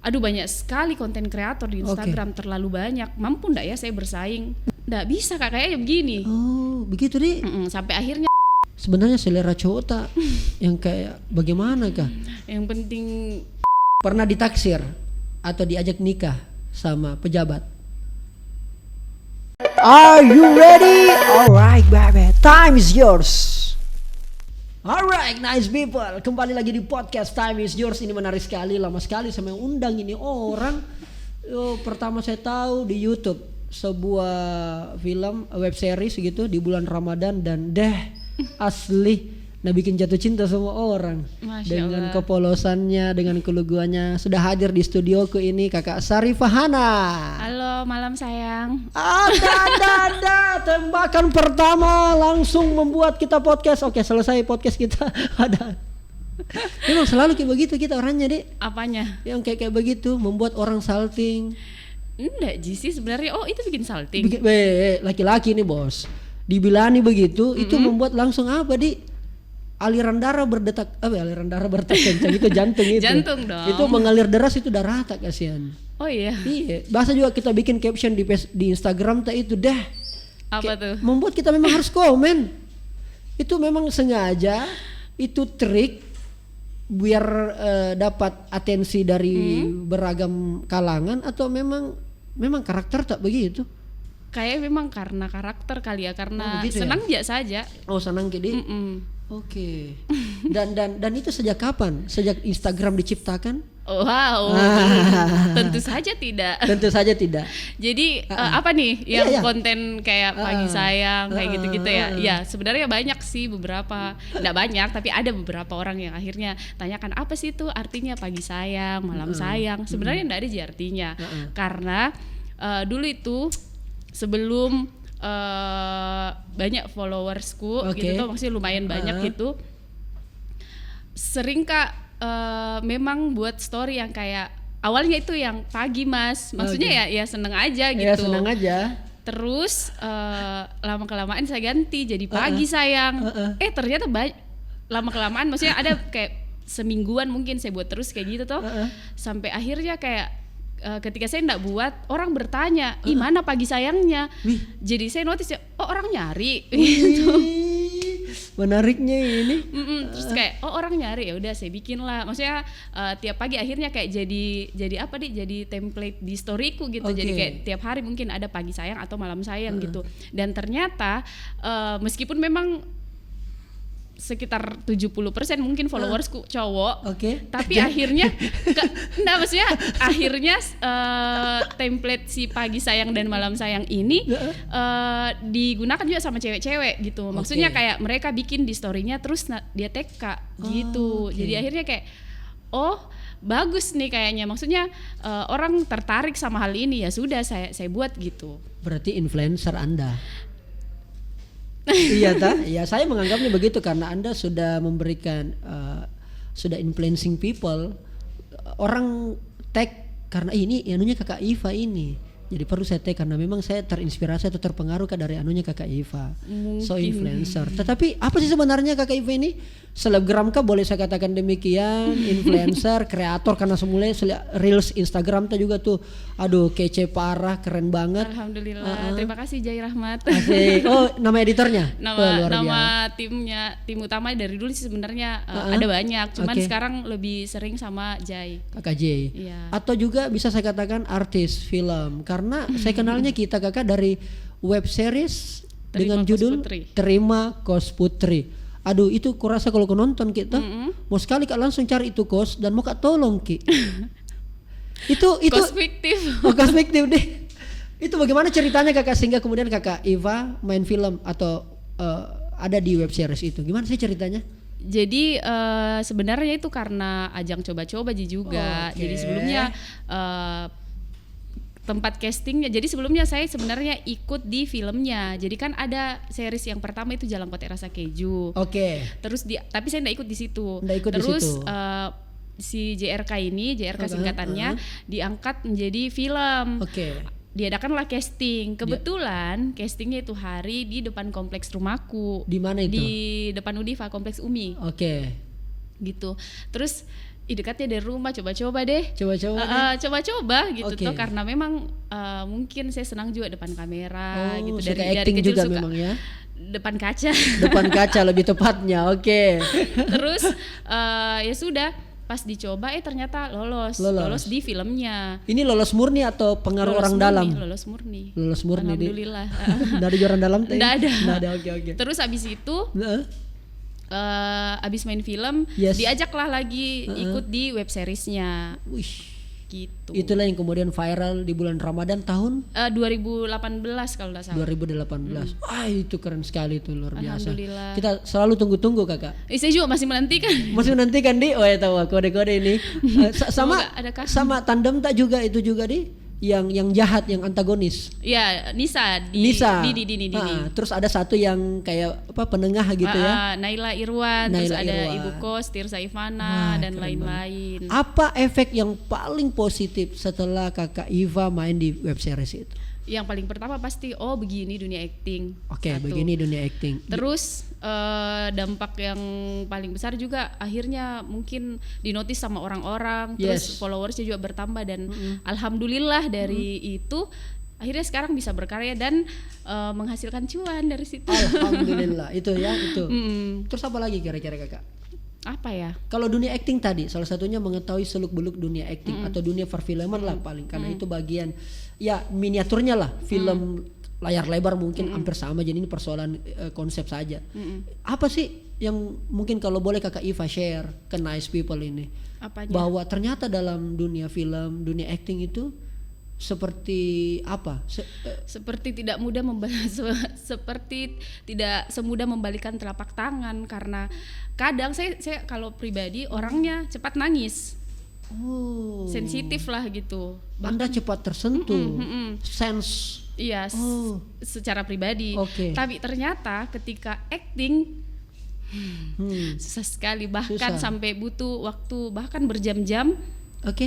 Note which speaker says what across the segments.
Speaker 1: aduh banyak sekali konten kreator di Instagram, terlalu banyak. Mampu ndak ya saya bersaing? Ndak bisa Kak, kayaknya begini.
Speaker 2: Oh, begitu deh.
Speaker 1: Sampai akhirnya
Speaker 2: Sebenarnya selera cowok tak yang kayak bagaimana kah?
Speaker 1: yang penting
Speaker 2: Pernah ditaksir atau diajak nikah sama pejabat? Are you ready? Alright baby, time is yours. Alright nice people, kembali lagi di podcast Time is Yours. Ini menarik sekali, lama sekali saya undang ini orang. Pertama saya tahu di YouTube sebuah film web series gitu di bulan Ramadan, dan asli nah bikin jatuh cinta semua orang.
Speaker 1: Masya
Speaker 2: dengan
Speaker 1: Allah.
Speaker 2: kepolosannya, dengan keluguannya. Sudah hadir di studioku ini Kakak Sarifah Hana.
Speaker 1: halo malam sayang.
Speaker 2: Ada tembakan pertama langsung membuat kita podcast. Oke, selesai podcast kita. Ada. Memang selalu kayak begitu kita orangnya, Dek.
Speaker 1: Apanya?
Speaker 2: Yang kayak begitu membuat orang salting.
Speaker 1: Enggak sih sebenarnya. Oh itu bikin salting.
Speaker 2: Laki-laki nih bos. Dibilani begitu, itu membuat langsung apa, Di? Aliran darah berdetak kencang itu jantung itu.
Speaker 1: Jantung dong.
Speaker 2: Itu mengalir deras, itu darah tak kasihan.
Speaker 1: Oh iya.
Speaker 2: Iya, bahasa juga kita bikin caption di Instagram tak itu
Speaker 1: Apa tuh?
Speaker 2: membuat kita memang harus komen. Itu memang sengaja, itu trik biar dapat atensi dari beragam kalangan, atau memang karakter tak begitu?
Speaker 1: Kayak memang karena karakter kali ya, karena
Speaker 2: begitu
Speaker 1: senang ya saja.
Speaker 2: Oh, senang jadi. Oke. Dan itu sejak kapan? Sejak Instagram diciptakan?
Speaker 1: Oh, wow. Tentu saja tidak.
Speaker 2: Tentu saja tidak.
Speaker 1: Jadi apa nih yang
Speaker 2: Iya.
Speaker 1: konten kayak pagi sayang kayak gitu-gitu ya? Ya sebenarnya banyak sih beberapa, nggak banyak tapi ada beberapa orang yang akhirnya tanyakan apa sih itu artinya pagi sayang, malam sayang. Sebenarnya nggak ada sih artinya, karena dulu itu sebelum banyak followersku gitu tuh, maksudnya lumayan banyak gitu. Sering Kak memang buat story yang kayak awalnya itu yang pagi Mas, maksudnya ya seneng aja gitu.
Speaker 2: Ya seneng aja.
Speaker 1: Terus lama kelamaan saya ganti jadi pagi sayang. Ternyata lama kelamaan maksudnya ada kayak semingguan mungkin saya buat terus kayak gitu toh. Sampai akhirnya kayak ketika saya nggak buat, orang bertanya, ih mana pagi sayangnya? Jadi saya notice ya, oh orang nyari. Gitu.
Speaker 2: Menariknya ini.
Speaker 1: Terus kayak orang nyari, ya udah saya bikin lah. Maksudnya tiap pagi akhirnya kayak jadi apa nih? Jadi template di storyku gitu. Jadi kayak tiap hari mungkin ada pagi sayang atau malam sayang gitu. Dan ternyata meskipun memang sekitar 70% mungkin followersku cowok, tapi akhirnya maksudnya akhirnya template si pagi sayang dan malam sayang ini digunakan juga sama cewek-cewek gitu. Maksudnya kayak mereka bikin di story-nya terus dia tag Kak gitu. Jadi akhirnya kayak bagus nih kayaknya. Maksudnya orang tertarik sama hal ini, ya sudah saya buat gitu.
Speaker 2: Berarti influencer Anda. Iya tak? Ya saya menganggapnya begitu karena Anda sudah memberikan sudah influencing people. Orang tag karena ini anunya Kakak Iva ini. Jadi perlu saya tag karena memang saya terinspirasi atau terpengaruh dari anunya Kakak Iva. So influencer. Tetapi apa sih sebenarnya Kakak Iva ini? Selebgram kah, boleh saya katakan demikian? Influencer, kreator, karena semula reels Instagram tuh juga tuh aduh kece parah, keren banget.
Speaker 1: Alhamdulillah. Terima kasih Jai Rahmat.
Speaker 2: Asik. Oh, nama editornya?
Speaker 1: Nama timnya, tim utama dari dulu sih sebenarnya ada banyak, cuman sekarang lebih sering sama Jai.
Speaker 2: Kakak J.
Speaker 1: Iya.
Speaker 2: Atau juga bisa saya katakan artis film, karena saya kenalnya kita Kakak dari web series dengan judul Terima Kos Putri. Aduh, itu kurasa kalau kau nonton kita mau sekali Kak langsung cari itu kos dan mau Kak tolong Ki. itu
Speaker 1: kos fiktif.
Speaker 2: Kos fiktif deh. Itu bagaimana ceritanya Kakak sehingga kemudian Kakak Iva main film atau ada di web series itu? Gimana sih ceritanya?
Speaker 1: Jadi sebenarnya itu karena ajang coba-coba juga. Jadi sebelumnya tempat castingnya. Jadi sebelumnya saya sebenarnya ikut di filmnya. Jadi kan ada series yang pertama itu Jalan Kote Rasa Keju. Terus tapi saya nggak ikut di situ. Terus si JRK ini, JRK singkatannya diangkat menjadi film. Diadakanlah casting. Kebetulan castingnya itu hari di depan kompleks rumahku.
Speaker 2: Di mana itu?
Speaker 1: Di depan Udiva, kompleks Umi. Gitu. Terus dekatnya dari rumah, coba-coba deh. Coba-coba gitu
Speaker 2: Oke.
Speaker 1: tuh, karena memang mungkin saya senang juga depan kamera gitu,
Speaker 2: suka
Speaker 1: dari
Speaker 2: acting
Speaker 1: kecil
Speaker 2: juga
Speaker 1: suka
Speaker 2: memang ya.
Speaker 1: depan kaca.
Speaker 2: Depan kaca lebih tepatnya. Oke.
Speaker 1: Terus ya sudah, pas dicoba ternyata lolos di filmnya.
Speaker 2: Ini lolos murni atau pengaruh orang dalam?
Speaker 1: Lolos murni.
Speaker 2: Lolos murni.
Speaker 1: Alhamdulillah.
Speaker 2: Dari orang dalam?
Speaker 1: Nggak ada.
Speaker 2: Nggak ada. Oke.
Speaker 1: Terus abis itu abis main film,
Speaker 2: Yes.
Speaker 1: diajaklah lagi ikut di web seriesnya
Speaker 2: Wih,
Speaker 1: gitu.
Speaker 2: itulah yang kemudian viral di bulan Ramadan tahun
Speaker 1: 2018 kalau nggak salah.
Speaker 2: 2018. Wah, itu keren sekali tuh, luar biasa.
Speaker 1: Alhamdulillah.
Speaker 2: Kita selalu tunggu-tunggu kakak.
Speaker 1: Saya juga masih menantikan.
Speaker 2: Masih menantikan di, oh ya tahu kode-kode ini. Sama
Speaker 1: Semoga ada kasih.
Speaker 2: sama tandem tak juga itu juga di yang jahat, yang antagonis.
Speaker 1: Ya, Nisa. Dini.
Speaker 2: Terus ada satu yang kayak apa penengah gitu ya.
Speaker 1: Naila Irwan, terus
Speaker 2: Naila
Speaker 1: ada
Speaker 2: Irwan.
Speaker 1: Ibu Kos, Tirza
Speaker 2: Wah,
Speaker 1: Ivana, dan
Speaker 2: keren
Speaker 1: lain-lain.
Speaker 2: Apa efek yang paling positif setelah kakak Iva main di web series itu?
Speaker 1: Yang paling pertama pasti, begini dunia acting.
Speaker 2: Oke,
Speaker 1: Satu.
Speaker 2: begini dunia acting.
Speaker 1: Terus dampak yang paling besar juga akhirnya mungkin dinotis sama orang-orang, terus followersnya juga bertambah, dan alhamdulillah dari itu akhirnya sekarang bisa berkarya dan menghasilkan cuan dari situ.
Speaker 2: Alhamdulillah itu ya itu. Terus apa lagi kira-kira kakak?
Speaker 1: Apa ya?
Speaker 2: Kalau dunia acting tadi salah satunya mengetahui seluk-beluk dunia acting atau dunia perfilman lah paling, karena itu bagian ya miniaturnya lah film layar lebar mungkin hampir sama, jadi ini persoalan konsep saja. Apa sih yang mungkin kalau boleh kakak Iva share ke Nice People ini?
Speaker 1: Apanya?
Speaker 2: Bahwa ternyata dalam dunia film, dunia acting itu seperti apa?
Speaker 1: Seperti tidak mudah seperti tidak semudah membalikan telapak tangan, karena kadang saya kalau pribadi orangnya cepat nangis. Sensitif lah gitu.
Speaker 2: Anda cepat tersentuh. Sense.
Speaker 1: Iya, secara pribadi.
Speaker 2: Oke.
Speaker 1: Tapi ternyata ketika acting susah sekali, bahkan sampai butuh waktu bahkan berjam-jam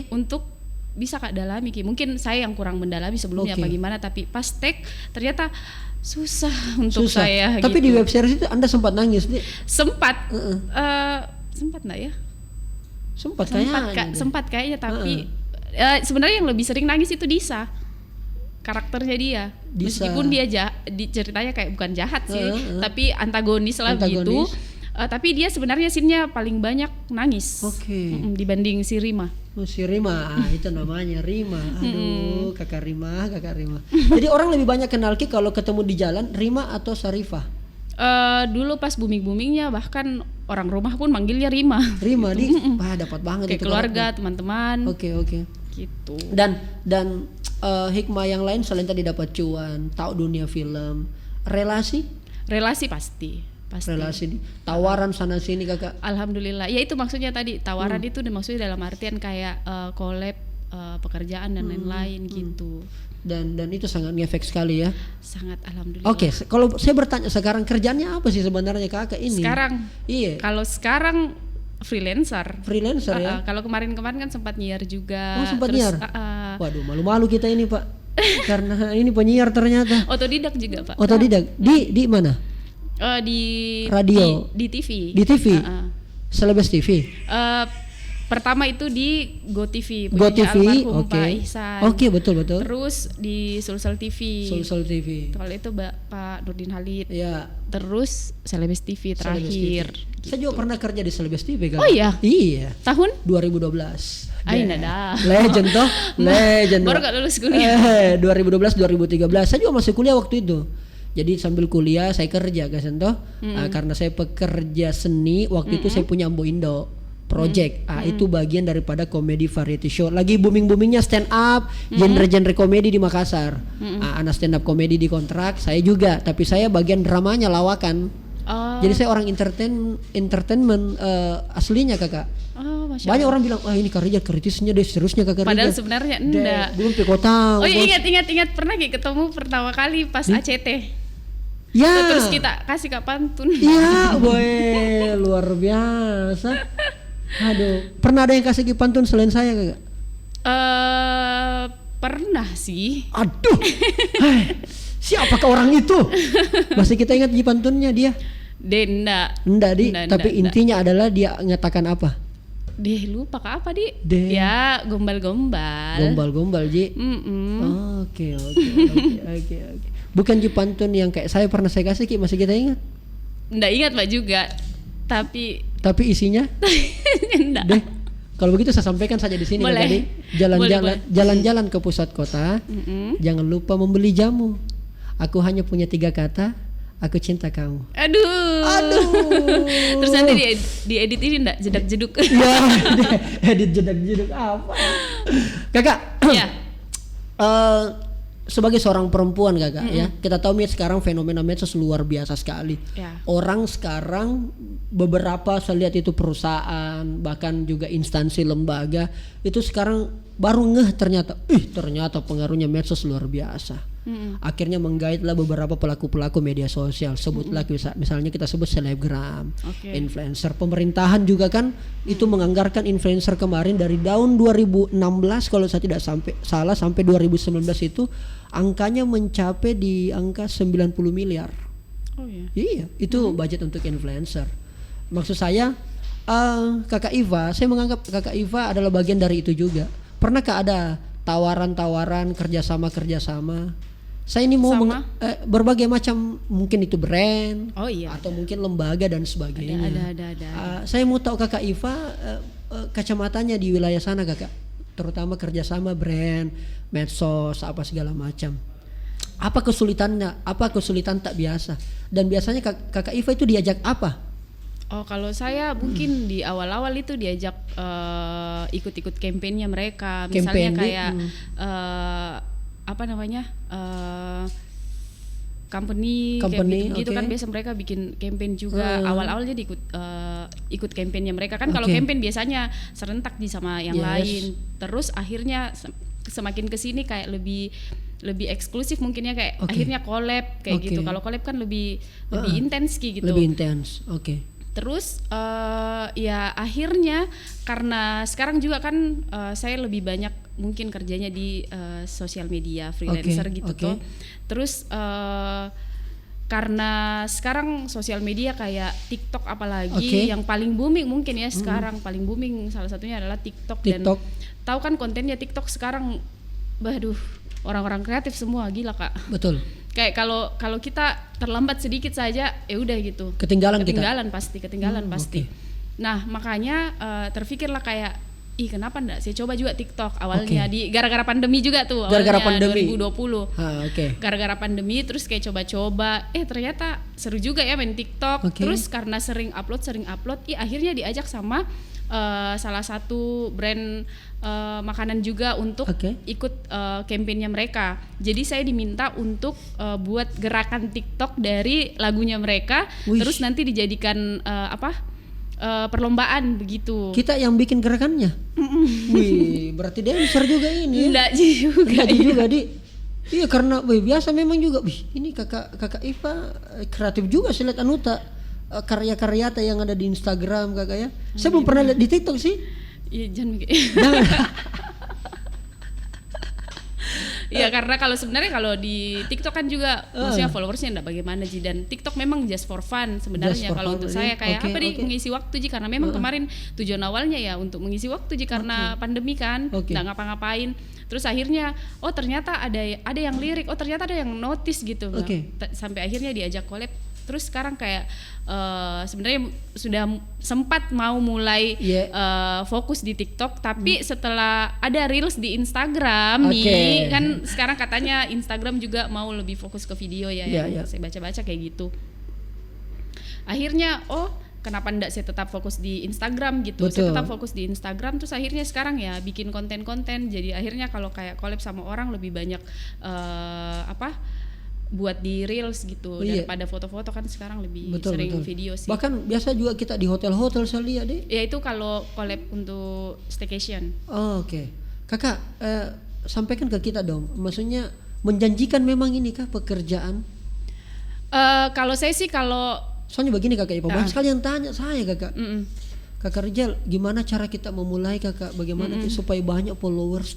Speaker 1: untuk bisa Kak dalami. Mungkin saya yang kurang mendalami sebelumnya apa gimana, tapi pas take ternyata susah untuk saya.
Speaker 2: Tapi
Speaker 1: gitu.
Speaker 2: di web series itu Anda sempat nangis nih?
Speaker 1: Sempat. Sempat enggak ya? Sempat kayaknya, tapi sebenarnya yang lebih sering nangis itu Disa. Karakternya dia. Meskipun dia ceritanya kayak bukan jahat sih, tapi antagonis lah gitu. Tapi dia sebenarnya scene-nya paling banyak nangis. Dibanding si Rima.
Speaker 2: Si Rima, itu namanya Rima. Aduh, kakak Rima. Jadi orang lebih banyak kenal Ki kalau ketemu di jalan, Rima atau Sarifah?
Speaker 1: Dulu pas booming-boomingnya bahkan orang rumah pun manggilnya Rima.
Speaker 2: Rima di, dapat banget
Speaker 1: kayak
Speaker 2: itu
Speaker 1: keluarga, teman-teman.
Speaker 2: Oke.
Speaker 1: Gitu.
Speaker 2: Dan hikmah yang lain selain tadi dapat cuan, tahu dunia film, relasi pasti. Relasi tawaran sana sini kakak.
Speaker 1: Alhamdulillah. Ya itu maksudnya tadi tawaran itu maksudnya dalam artian kayak collab pekerjaan dan lain-lain gitu.
Speaker 2: Dan itu sangat ngefek sekali ya.
Speaker 1: Sangat alhamdulillah.
Speaker 2: Oke, kalau saya bertanya sekarang kerjanya apa sih sebenarnya kakak ini?
Speaker 1: Sekarang.
Speaker 2: Iya.
Speaker 1: Kalau sekarang freelancer
Speaker 2: ya.
Speaker 1: Kalau kemarin kan sempat nyiar juga.
Speaker 2: Sempat nyiar. Waduh, malu-malu kita ini Pak. Karena ini penyiar ternyata.
Speaker 1: Otodidak juga Pak.
Speaker 2: Otodidak. Di mana?
Speaker 1: Di
Speaker 2: radio.
Speaker 1: Di TV.
Speaker 2: Di TV. Celebes TV.
Speaker 1: Pertama itu di Go TV,
Speaker 2: almarhum
Speaker 1: Pak Ihsan.
Speaker 2: Betul.
Speaker 1: Terus di Sulsel TV. Kalau itu Pak Nurdin Halid.
Speaker 2: Ya.
Speaker 1: Terus Celebes TV terakhir.
Speaker 2: Gitu. Saya juga pernah kerja di Celebes TV kan.
Speaker 1: Oh iya.
Speaker 2: Iya.
Speaker 1: Tahun
Speaker 2: 2012.
Speaker 1: Nada.
Speaker 2: Legend toh. Legend.
Speaker 1: Baru gak lulus kuliah.
Speaker 2: 2012 2013. Saya juga masih kuliah waktu itu. Jadi sambil kuliah saya kerja guys toh. Karena saya pekerja seni waktu itu saya punya Ambo Indo project. Itu bagian daripada komedi variety show. Lagi booming-boomingnya stand up, genre-genre komedi di Makassar. Anak stand up komedi di kontrak, saya juga, tapi saya bagian dramanya, lawakan. Jadi saya orang entertainment aslinya kakak. Banyak orang bilang, ini kerja kritisnya deh, seriusnya kakak.
Speaker 1: Padahal sebenarnya enggak.
Speaker 2: Belum kota.
Speaker 1: Oh iya, ingat pernah ketemu pertama kali pas ACT.
Speaker 2: Ya.
Speaker 1: Terus kita kasih Kak pantun.
Speaker 2: Iya, boy, luar biasa. Aduh, pernah ada yang kasih pantun selain saya kakak?
Speaker 1: Pernah sih.
Speaker 2: Aduh, siapakah orang itu? Masih kita ingat pantunnya dia?
Speaker 1: Enggak,
Speaker 2: tapi intinya adalah dia mengatakan apa?
Speaker 1: Deh lupa Kak apa di?
Speaker 2: Deh.
Speaker 1: Ya gombal-gombal.
Speaker 2: Gombal-gombal Ji. Oke. Bukan Ji pantun yang kayak saya pernah saya kasih Ki, masih kita ingat?
Speaker 1: Nggak ingat Pak juga. Tapi
Speaker 2: isinya?
Speaker 1: enggak.
Speaker 2: Deh. Kalau begitu saya sampaikan saja di sini
Speaker 1: Boleh.
Speaker 2: Jadi jalan-jalan ke pusat kota. Jangan lupa membeli jamu. Aku hanya punya 3 kata. Aku cinta kamu.
Speaker 1: Aduh. Terus nanti diedit ini enggak jedak-jeduk.
Speaker 2: Ya, edit jedak-jeduk apa? Kakak.
Speaker 1: Ya.
Speaker 2: Sebagai seorang perempuan Kakak ya, kita tahu sekarang fenomena medsos luar biasa sekali.
Speaker 1: Ya.
Speaker 2: Orang sekarang beberapa saya lihat itu perusahaan bahkan juga instansi lembaga itu sekarang baru ngeh ternyata pengaruhnya medsos luar biasa. Akhirnya menggaitlah beberapa pelaku-pelaku media sosial, sebutlah misalnya kita sebut selebgram, influencer. Pemerintahan juga kan itu menganggarkan influencer kemarin dari tahun 2016 kalau saya tidak salah sampai 2019 itu angkanya mencapai di angka 90 miliar.
Speaker 1: Oh iya.
Speaker 2: Iya, itu budget untuk influencer. Maksud saya Kakak Iva, saya menganggap Kakak Iva adalah bagian dari itu juga. Pernahkah ada tawaran-tawaran kerjasama? Saya ini mau berbagai macam, mungkin itu brand, atau mungkin lembaga dan sebagainya.
Speaker 1: Ada.
Speaker 2: Saya mau tahu Kakak Iva kacamatanya di wilayah sana Kakak, terutama kerjasama brand, medsos, apa segala macam. Apa kesulitannya? Apa kesulitan tak biasa? Dan biasanya Kakak Iva itu diajak apa?
Speaker 1: Oh kalau saya mungkin di awal-awal itu diajak ikut-ikut kampanye mereka, misalnya kayak apa namanya company gitu kan biasa mereka bikin campaign juga. Awal-awalnya ikut campaignnya mereka kan. Kalau campaign biasanya serentak sama yang lain, terus akhirnya semakin kesini kayak lebih eksklusif mungkin ya, kayak akhirnya collab kayak gitu. Kalau collab kan lebih intens gitu.
Speaker 2: Lebih intens.
Speaker 1: Terus ya akhirnya karena sekarang juga kan saya lebih banyak mungkin kerjanya di sosial media freelancer gitu tuh. Terus karena sekarang sosial media kayak TikTok apalagi yang paling booming mungkin ya sekarang, paling booming salah satunya adalah TikTok. Dan tahu kan kontennya TikTok sekarang, orang-orang kreatif semua, gila Kak. Betul. Kayak kalau kita terlambat sedikit saja ya udah gitu. Ketinggalan pasti. Nah, makanya terfikirlah kayak kenapa enggak saya coba juga TikTok awalnya di gara-gara pandemi juga tuh. Gara-gara pandemi 2020. Gara-gara pandemi terus kayak coba-coba ternyata seru juga ya main TikTok. Terus karena sering upload akhirnya diajak sama salah satu brand makanan juga untuk ikut kampanyenya mereka. Jadi saya diminta untuk buat gerakan TikTok dari lagunya mereka. Terus nanti dijadikan perlombaan begitu. Kita yang bikin gerakannya. Wih, berarti dancer juga ini. Enggak juga Di. Iya karena biasa memang juga. Ini kakak Iva kreatif juga sih lihat Anuta. Karya-karya yang ada di Instagram Kakak ya. Saya belum pernah lihat di TikTok sih. Iya jangan. Iya karena kalau sebenarnya kalau di TikTok kan juga maksudnya followersnya enggak bagaimana Ji, dan TikTok memang just for fun sebenarnya. Kalau untuk saya kayak mengisi waktu Ji, karena memang kemarin tujuan awalnya ya untuk mengisi waktu Ji karena pandemi kan enggak ngapa-ngapain. Terus akhirnya ternyata ada yang lirik, ternyata ada yang notice gitu. Sampai akhirnya diajak collab. Terus sekarang kayak sebenarnya sudah sempat mau mulai fokus di TikTok, tapi setelah ada reels di Instagram nih kan sekarang katanya Instagram juga mau lebih fokus ke video ya. Saya baca-baca kayak gitu. Akhirnya kenapa enggak saya tetap fokus di Instagram gitu. Saya tetap fokus di Instagram, terus akhirnya sekarang ya bikin konten-konten. Jadi akhirnya kalau kayak collab sama orang lebih banyak buat di reels gitu daripada foto-foto kan sekarang lebih sering video sih. Bahkan biasa juga kita di hotel-hotel saya lihat deh. Ya itu kalau collab untuk staycation. Kakak sampaikan ke kita dong. Maksudnya menjanjikan memang ini kah pekerjaan? Kalau saya sih soalnya begini Kakak Ipa, banyak sekali yang tanya saya Kakak. Kakak Rizal, gimana cara kita memulai Kakak? Bagaimana supaya banyak followers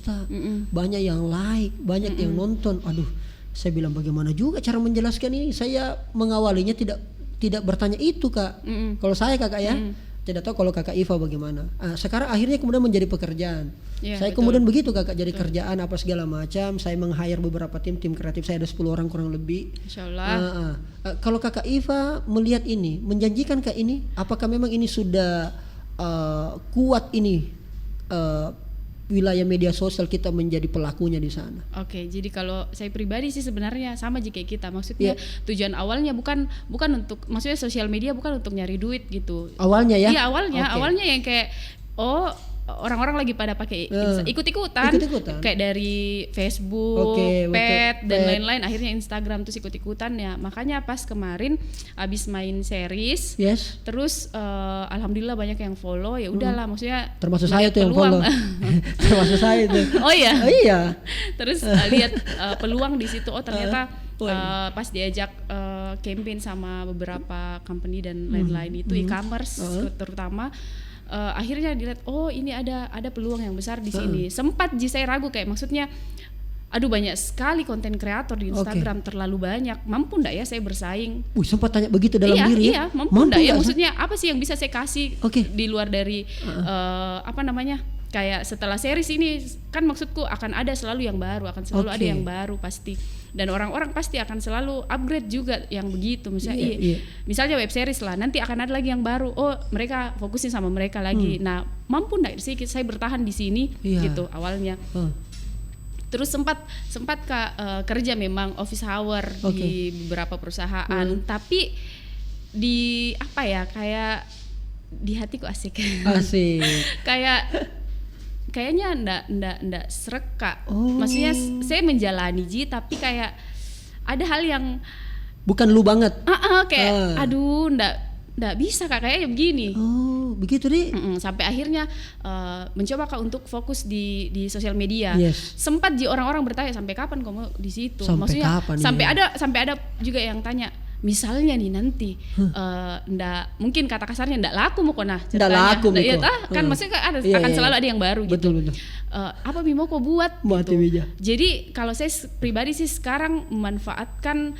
Speaker 1: banyak yang like, banyak yang nonton. Aduh, saya bilang bagaimana juga cara menjelaskan ini. Saya mengawalinya tidak bertanya itu Kak. Kalau saya Kakak ya,
Speaker 2: Tidak tahu kalau kakak Iva bagaimana. Sekarang akhirnya kemudian menjadi pekerjaan.
Speaker 1: Ya,
Speaker 2: Saya
Speaker 1: betul.
Speaker 2: kemudian begitu kakak, jadi kerjaan apa segala macam. Saya meng-hire beberapa tim kreatif. Saya ada 10 orang kurang lebih.
Speaker 1: Insya Allah.
Speaker 2: Kalau kakak Iva melihat ini, menjanjikan kak ini? Apakah memang ini sudah kuat ini wilayah media sosial kita menjadi pelakunya di sana?
Speaker 1: Oke, jadi kalau saya pribadi sih sebenarnya sama aja kayak kita. Maksudnya tujuan awalnya bukan untuk, maksudnya sosial media bukan untuk nyari duit gitu.
Speaker 2: Awalnya ya?
Speaker 1: Iya awalnya yang kayak orang-orang lagi pada pakai ikut-ikutan kayak dari Facebook, Pet dan lain-lain, akhirnya Instagram terus ikut-ikutan ya. Makanya pas kemarin abis main series, terus alhamdulillah banyak yang follow, ya udahlah maksudnya
Speaker 2: termasuk saya tuh yang follow. Termasuk saya itu.
Speaker 1: Oh iya.
Speaker 2: Iya.
Speaker 1: Terus lihat peluang di situ, ternyata pas diajak campaign sama beberapa company dan lain-lain itu e-commerce terutama. Akhirnya dilihat ini ada peluang yang besar di sini. Sempat saya ragu kayak maksudnya aduh banyak sekali konten kreator di Instagram, terlalu banyak, mampu ndak ya saya bersaing?
Speaker 2: Sempat tanya begitu dalam diri ya?
Speaker 1: Iya, mampu ndak ya? Maksudnya apa sih yang bisa saya kasih di luar dari kayak setelah series ini kan maksudku akan ada selalu yang baru, akan selalu ada yang baru pasti, dan orang-orang pasti akan selalu upgrade juga yang begitu. Misalnya misalnya web series lah, nanti akan ada lagi yang baru, mereka fokusin sama mereka lagi. Nah mampu ndak sih saya bertahan di sini gitu awalnya. Terus sempat kerja memang office hour di beberapa perusahaan, tapi di apa ya, kayak di hatiku asik. Kayaknya ndak srek Kak. Maksudnya saya menjalani tapi kayak ada hal yang
Speaker 2: bukan lu banget.
Speaker 1: Kayak aduh ndak bisa Kak kayaknya begini.
Speaker 2: Begitu deh.
Speaker 1: Sampai akhirnya mencoba Kak untuk fokus di sosial media. Sempat orang-orang bertanya sampai kapan kamu di situ? Maksudnya kapan, sampai ada juga yang tanya, misalnya nih nanti ndak, mungkin kata kasarnya ndak laku mau kona ceritanya. Kan maksudnya akan selalu ada yang baru gitu.
Speaker 2: Betul.
Speaker 1: Apa mau kau buat gitu. Jadi kalau saya pribadi sih sekarang memanfaatkan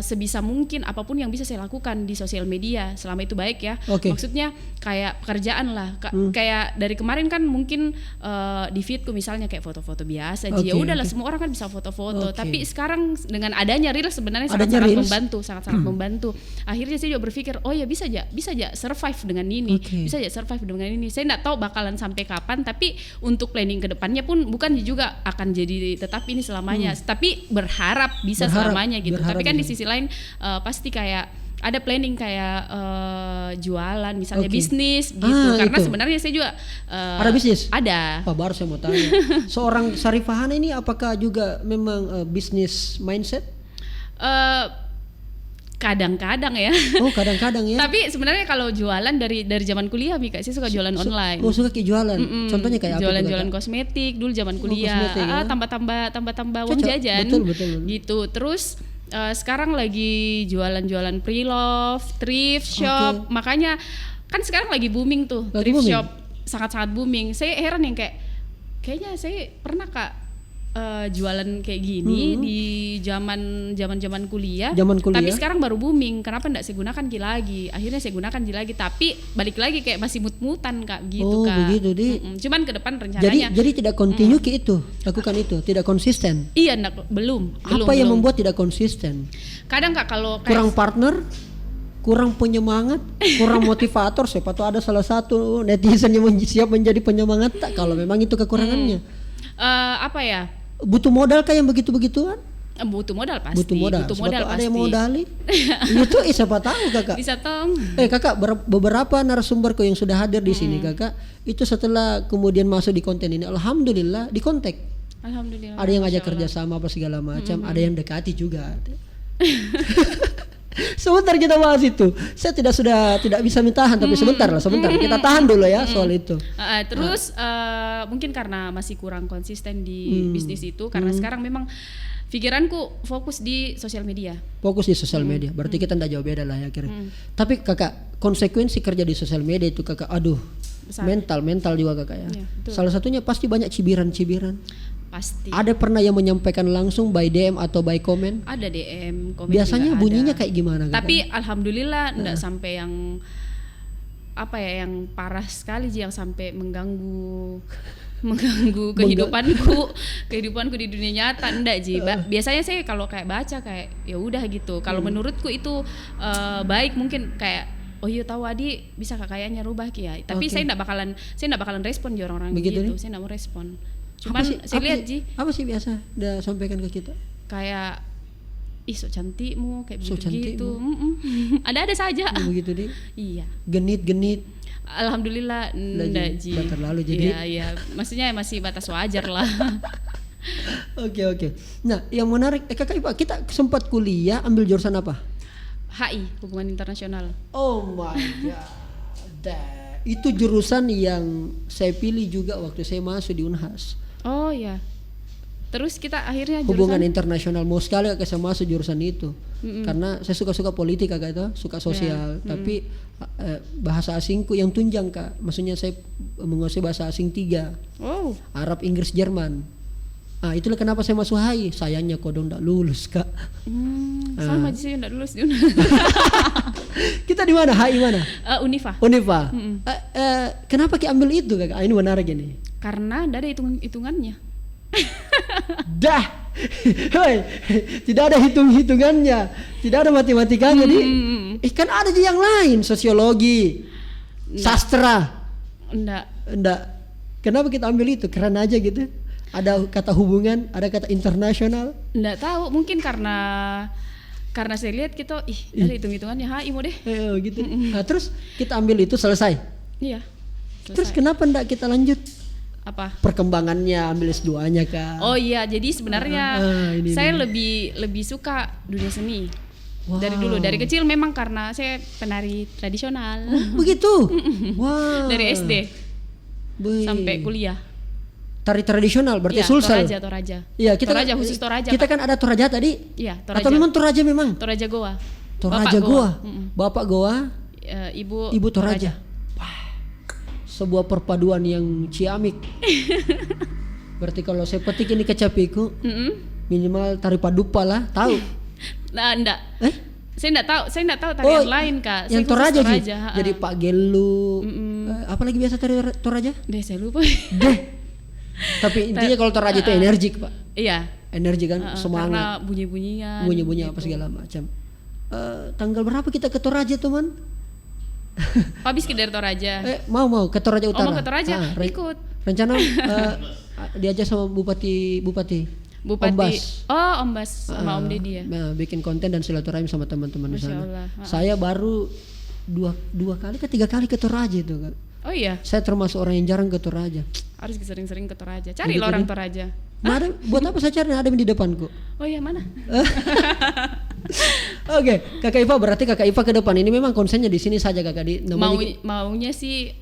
Speaker 1: sebisa mungkin apapun yang bisa saya lakukan di sosial media selama itu baik ya. Maksudnya kayak pekerjaan lah. Kayak dari kemarin kan mungkin di feedku misalnya kayak foto-foto biasa. Ya udahlah semua orang kan bisa foto-foto. Tapi sekarang dengan adanya Reels sebenarnya sangat membantu. Akhirnya saya juga berpikir bisa aja survive dengan ini. Bisa aja survive dengan ini. Saya enggak tahu bakalan sampai kapan, tapi untuk planning ke depannya pun bukan juga akan jadi tetap ini selamanya. Tapi berharap bisa selamanya gitu. Tapi kan di sisi lain pasti kayak ada planning kayak jualan misalnya bisnis gitu. Karena sebenarnya saya juga
Speaker 2: ada bisnis?
Speaker 1: Ada.
Speaker 2: Baru saya mau tanya. Seorang Sarifahana ini apakah juga memang bisnis mindset?
Speaker 1: Kadang-kadang ya.
Speaker 2: Kadang-kadang ya.
Speaker 1: Tapi sebenarnya kalau jualan dari zaman kuliah Mika, saya suka jualan online.
Speaker 2: Suka kayak jualan. Contohnya kayak apa?
Speaker 1: Jualan kosmetik dulu zaman kuliah. Tambah uang jajan.
Speaker 2: Betul.
Speaker 1: Gitu. Terus sekarang lagi jualan pre-love, thrift shop. Makanya kan sekarang lagi booming tuh, thrift shop sangat-sangat booming. Saya heran yang kayaknya saya pernah Kak jualan kayak gini di zaman kuliah. Tapi sekarang baru booming. Kenapa enggak saya gunakan lagi? Akhirnya saya gunakan lagi, tapi balik lagi kayak masih mut-mutan Kak gitu Kak.
Speaker 2: Begitu deh.
Speaker 1: Cuman ke depan rencananya.
Speaker 2: Jadi tidak continue ke itu, lakukan itu, tidak konsisten.
Speaker 1: Iya, belum.
Speaker 2: Apa yang membuat tidak konsisten?
Speaker 1: Kadang Kak kalau
Speaker 2: kurang partner, kurang penyemangat, kurang motivator. Siapa tahu ada salah satu netizen yang siap menjadi penyemangat tak, kalau memang itu kekurangannya.
Speaker 1: Apa ya?
Speaker 2: Butuh modal kayak yang begitu-begituan?
Speaker 1: Butuh modal pasti.
Speaker 2: Butuh modal
Speaker 1: pasti.
Speaker 2: Ada yang modali. Itu siapa tahu Kakak.
Speaker 1: Bisa tong.
Speaker 2: Kakak, beberapa narasumberku yang sudah hadir di sini Kakak, itu setelah kemudian masuk di konten ini, alhamdulillah di kontak.
Speaker 1: Alhamdulillah.
Speaker 2: Ada yang ngajak kerja sama apa segala macam, ada yang dekati juga. Sebentar kita bahas itu. Saya tidak bisa tahan, tapi sebentar kita tahan dulu ya soal itu.
Speaker 1: Terus mungkin karena masih kurang konsisten di bisnis itu, karena sekarang memang pikiranku fokus di sosial media. Berarti kita tidak jauh beda lah ya kira. Tapi Kakak, konsekuensi kerja di sosial media itu Kakak, besar. mental juga Kakak ya. Salah satunya pasti banyak cibiran.
Speaker 2: Pasti. Ada pernah yang menyampaikan langsung by DM atau by comment?
Speaker 1: Ada DM, komen.
Speaker 2: Biasanya bunyinya kayak gimana?
Speaker 1: Tapi alhamdulillah enggak sampai yang apa ya yang parah sekali Ji, yang sampai mengganggu kehidupanku di dunia nyata. Enggak Ji, biasanya saya kalau kayak baca kayak ya udah gitu. Kalau menurutku itu baik, mungkin kayak oh iya tahu Adi bisa kayaknya rubah Ki ya. Tapi saya enggak bakalan respon di orang-orang
Speaker 2: Begitu
Speaker 1: gitu.
Speaker 2: nih?
Speaker 1: Saya enggak mau respon. Cuman saya lihat Ji,
Speaker 2: apa sih biasa udah sampaikan ke kita?
Speaker 1: kayak ih sok cantikmu kayak
Speaker 2: Sok
Speaker 1: begitu. Ada saja.
Speaker 2: Begitu deh.
Speaker 1: Iya.
Speaker 2: Genit.
Speaker 1: Alhamdulillah enggak Ji.
Speaker 2: Enggak terlalu jadi.
Speaker 1: Iya. Maksudnya masih batas wajar lah.
Speaker 2: Oke. Nah, yang menarik Kakak Iva, kita sempat kuliah ambil jurusan apa?
Speaker 1: HI, Hubungan Internasional.
Speaker 2: Oh my god. Itu jurusan yang saya pilih juga waktu saya masuk di Unhas.
Speaker 1: Oh ya. Terus kita akhirnya
Speaker 2: Hubungan
Speaker 1: jurusan
Speaker 2: internasional. Mau sekali kakak saya masuk jurusan itu. Karena saya suka politik kakak itu, suka sosial. Tapi bahasa asingku yang tunjang Kak. Maksudnya saya menguasai bahasa asing 3.
Speaker 1: Oh.
Speaker 2: Arab, Inggris, Jerman. Itulah kenapa saya masuk HI. Sayangnya kodong enggak lulus Kak.
Speaker 1: Sama sih enggak lulus di
Speaker 2: Kita di mana? HI mana?
Speaker 1: Unifa.
Speaker 2: Kenapa Ki ambil itu Kakak? Ini menarik ini.
Speaker 1: Karena enggak ada hitungannya.
Speaker 2: Dah. Hei, tidak ada hitungannya, tidak ada matematikanya kan ada yang lain, sosiologi, sastra. Enggak. Kenapa kita ambil itu? Keren aja gitu. Ada kata hubungan, ada kata internasional.
Speaker 1: Enggak tahu, mungkin karena saya lihat kita ada hitungannya HI mau deh.
Speaker 2: Gitu. Nah, terus kita ambil itu selesai.
Speaker 1: Iya.
Speaker 2: Terus kenapa enggak kita lanjut?
Speaker 1: Apa?
Speaker 2: Perkembangannya ambil S2-nya Kak.
Speaker 1: Oh iya, jadi sebenarnya saya lebih suka dunia seni. Wow. Dari kecil memang karena saya penari tradisional.
Speaker 2: Begitu. Wow.
Speaker 1: Dari SD sampai kuliah.
Speaker 2: Tari tradisional berarti
Speaker 1: ya,
Speaker 2: Sulsel.
Speaker 1: Toraja.
Speaker 2: Iya, kita
Speaker 1: Toraja khusus Toraja.
Speaker 2: Kita kan ada Toraja tadi.
Speaker 1: Iya, Toraja.
Speaker 2: Atau memang Toraja memang?
Speaker 1: Toraja Goa.
Speaker 2: Toraja Goa. Bapak Goa.
Speaker 1: Ibu
Speaker 2: Toraja. Sebuah perpaduan yang ciamik. Berarti kalau saya petik ini kecapiku, minimal tari padupa lah, tahu?
Speaker 1: Nah, enggak. Saya enggak tahu tarian lain Kak.
Speaker 2: Yang Toraja. Jadi Pak Gelu. Apalagi biasa tari Toraja?
Speaker 1: Deh, saya lupa.
Speaker 2: Tapi intinya kalau Toraja itu energik Pak.
Speaker 1: Iya.
Speaker 2: Energi kan, semangat.
Speaker 1: Karena bunyi-bunyian.
Speaker 2: Bunyi apa segala macam. Tanggal berapa kita ke Toraja teman?
Speaker 1: Habis dari Toraja.
Speaker 2: Mau ke Toraja Utara.
Speaker 1: Mau ke Toraja, ikut.
Speaker 2: Rencana diajak sama Bupati. Ombas.
Speaker 1: Oh, Ombas sama Om Deddy ya.
Speaker 2: Bikin konten dan silaturahim sama teman-teman di sana.
Speaker 1: Allah.
Speaker 2: Saya baru dua kali ke 3 kali ke Toraja itu Kak.
Speaker 1: Oh iya.
Speaker 2: Saya termasuk orang yang jarang ke Toraja.
Speaker 1: Harus sering-sering ke Toraja. Cari orang Toraja.
Speaker 2: Ada buat apa saya cari? Ada di depanku.
Speaker 1: Oh iya, mana?
Speaker 2: Oke, Kakak Iva, berarti Kakak Iva ke depan ini memang konsennya di sini saja Kakak di
Speaker 1: maunya sih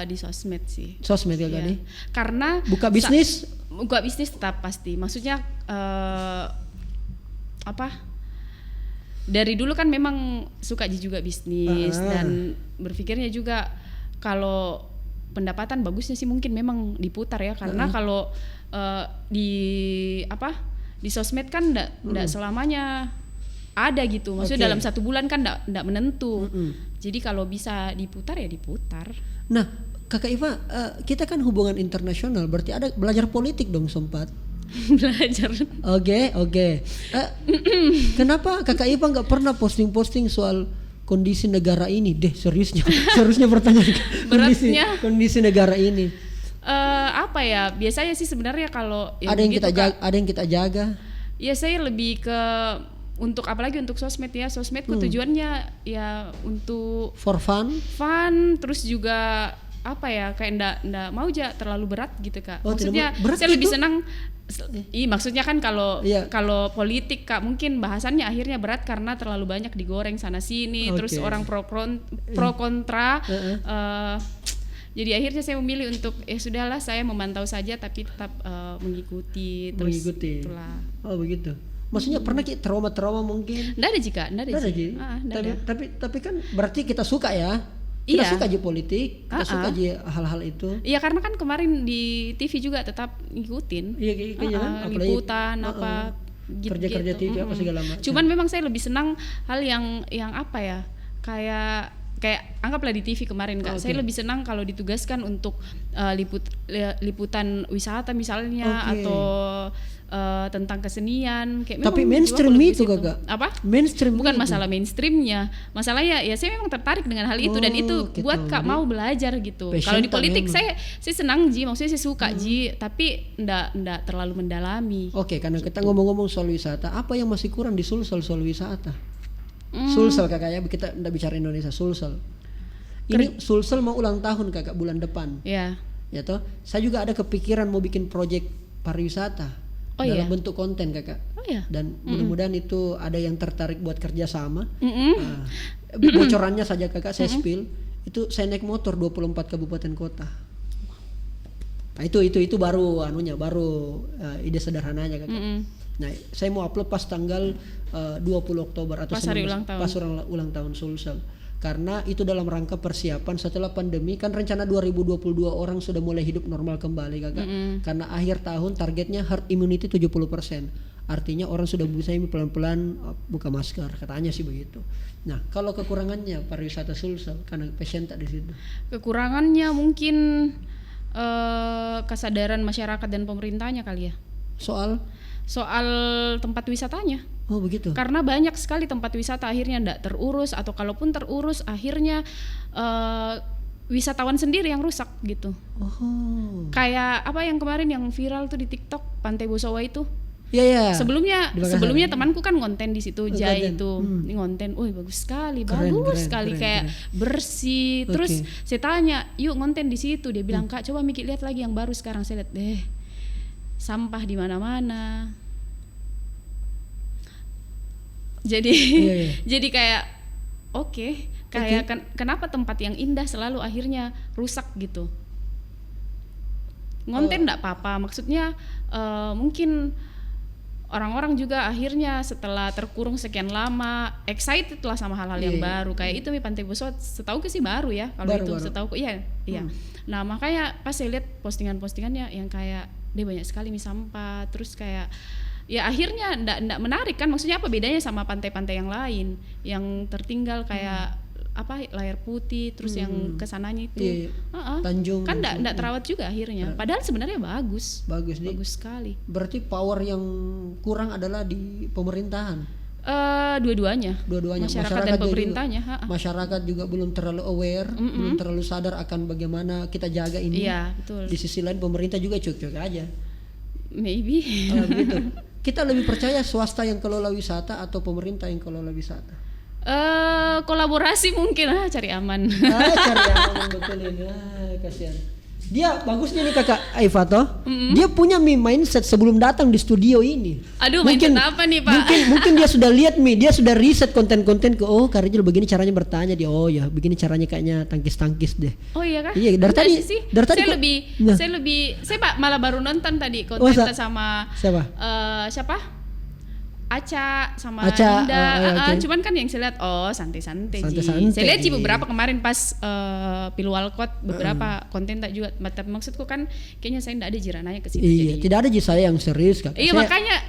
Speaker 1: di sosmed sih.
Speaker 2: Sosmed Kakak nih.
Speaker 1: Karena
Speaker 2: buka bisnis
Speaker 1: tetap pasti. Maksudnya dari dulu kan memang suka juga bisnis dan berpikirnya juga kalau pendapatan bagusnya sih mungkin memang diputar ya, karena kalau di sosmed kan enggak selamanya ada gitu. Maksudnya dalam 1 bulan kan enggak menentu. Jadi kalau bisa diputar ya diputar.
Speaker 2: Nah, Kakak Iva, kita kan hubungan internasional, berarti ada belajar politik dong sempat.
Speaker 1: Belajar.
Speaker 2: Oke. Kenapa Kakak Iva nggak pernah posting soal kondisi negara ini? Seriusnya pertanyaan. kondisi negara ini.
Speaker 1: Apa ya? Biasanya sih sebenarnya kalau
Speaker 2: ada yang kita jaga.
Speaker 1: Ya saya lebih ke apalagi untuk sosmed ya. Sosmedku tujuannya ya untuk
Speaker 2: for fun,
Speaker 1: terus juga apa ya, kayak ndak mau aja terlalu berat gitu Kak. Maksudnya saya lebih senang maksudnya kan kalau politik Kak mungkin bahasannya akhirnya berat karena terlalu banyak digoreng sana sini, terus orang pro kontra. Jadi akhirnya saya memilih untuk sudahlah, saya memantau saja tapi tetap mengikuti. Itulah.
Speaker 2: Oh begitu. Maksudnya pernah trauma mungkin?
Speaker 1: Nggak ada.
Speaker 2: Tapi kan berarti kita suka ya. Kita suka aja politik, kita suka aja hal-hal itu.
Speaker 1: Iya, karena kan kemarin di TV juga tetap ngikutin.
Speaker 2: Iya kan?
Speaker 1: Liputan
Speaker 2: kerja-kerja TV apa segala macam.
Speaker 1: Cuman memang saya lebih senang hal yang apa ya? Kayak kayak anggaplah di TV kemarin Kak, saya lebih senang kalau ditugaskan untuk liputan wisata misalnya atau tentang kesenian kayak.
Speaker 2: Tapi mainstream itu Kakak.
Speaker 1: Apa?
Speaker 2: Mainstream
Speaker 1: bukan
Speaker 2: itu.
Speaker 1: masalah mainstreamnya, masalahnya ya saya memang tertarik dengan hal itu dan itu
Speaker 2: gitu.
Speaker 1: buat Kak mau belajar gitu. Kalau di politik saya senang Ji, maksudnya saya suka Ji, tapi ndak terlalu mendalami.
Speaker 2: Karena kita ngomong-ngomong soal wisata, apa yang masih kurang di Sulsel soal wisata? Sulsel Kakak ya, kita ndak bicara Indonesia, Sulsel. Ini Sulsel mau ulang tahun Kakak bulan depan.
Speaker 1: Ya
Speaker 2: toh, saya juga ada kepikiran mau bikin proyek pariwisata. Dalam bentuk konten Kakak. Dan mudah-mudahan itu ada yang tertarik buat kerjasama. Bocorannya saja Kakak saya spill, itu saya naik motor 24 kabupaten kota. Nah itu baru ide sederhananya Kakak. Nah saya mau upload pas tanggal 20 Oktober atau pas ulang tahun Sulsel. Karena itu dalam rangka persiapan setelah pandemi, kan rencana 2022 orang sudah mulai hidup normal kembali Kakak. Karena akhir tahun targetnya herd immunity 70%. Artinya orang sudah bisa pelan-pelan buka masker, katanya sih begitu. Nah, kalau kekurangannya pariwisata Sulsel karena passion tak di situ.
Speaker 1: Kekurangannya mungkin kesadaran masyarakat dan pemerintahnya kali ya. Soal tempat wisatanya.
Speaker 2: Oh begitu.
Speaker 1: Karena banyak sekali tempat wisata akhirnya tidak terurus, atau kalaupun terurus akhirnya wisatawan sendiri yang rusak gitu. Kayak apa yang kemarin yang viral tuh di TikTok, Pantai Bosowa itu.
Speaker 2: Iya.
Speaker 1: Sebelumnya temanku kan ngonten di situ, Jai itu. Ini ngonten, bagus sekali, kayak bersih. Terus saya tanya, yuk ngonten di situ. Dia bilang, Kak coba Miki lihat lagi yang baru sekarang. Saya lihat sampah di mana-mana. Jadi kayak kenapa tempat yang indah selalu akhirnya rusak gitu. Ngonten enggak apa-apa, maksudnya mungkin orang-orang juga akhirnya setelah terkurung sekian lama excited lah sama hal-hal yang baru. Kayak itu Pantai Bosowa, setauku sih baru ya kalau itu setauku. Iya. Nah, makanya pas saya lihat postingan-postingannya yang kayak dia banyak sekali sampah, terus kayak ya akhirnya ndak menarik kan, maksudnya apa bedanya sama pantai-pantai yang lain yang tertinggal kayak layar putih terus yang kesananya itu
Speaker 2: Tanjung
Speaker 1: kan ndak terawat juga akhirnya, padahal sebenarnya bagus sekali.
Speaker 2: Berarti power yang kurang adalah di pemerintahan.
Speaker 1: Dua-duanya masyarakat dan pemerintahnya
Speaker 2: juga, masyarakat juga belum terlalu aware, belum terlalu sadar akan bagaimana kita jaga ini.
Speaker 1: Iya, betul.
Speaker 2: Di sisi lain pemerintah juga cuek-cuek aja.
Speaker 1: Maybe.
Speaker 2: Gitu. Kita lebih percaya swasta yang kelola wisata atau pemerintah yang kelola wisata?
Speaker 1: Kolaborasi mungkin cari aman.
Speaker 2: Cari aman betul ini. Kasihan. Dia bagusnya nih Kakak Aifa toh. Dia punya mindset sebelum datang di studio ini.
Speaker 1: Aduh, mindset apa nih Pak?
Speaker 2: Mungkin dia sudah lihat dia sudah riset konten-konten karirnya begini caranya bertanya dia. Begini caranya kayaknya tangkis deh.
Speaker 1: Oh iya kah?
Speaker 2: Iya, dari tadi
Speaker 1: saya malah baru nonton tadi konten sama siapa? Aca sama Dinda, cuman kan yang saya lihat santai-santai. Saya lihat sih beberapa kemarin pas Pilwalkot beberapa konten tak juga. Maksudku kan kayaknya saya tidak ada jirananya ke situ.
Speaker 2: Iya, tidak ada saya yang serius Kakak.
Speaker 1: Iya, makanya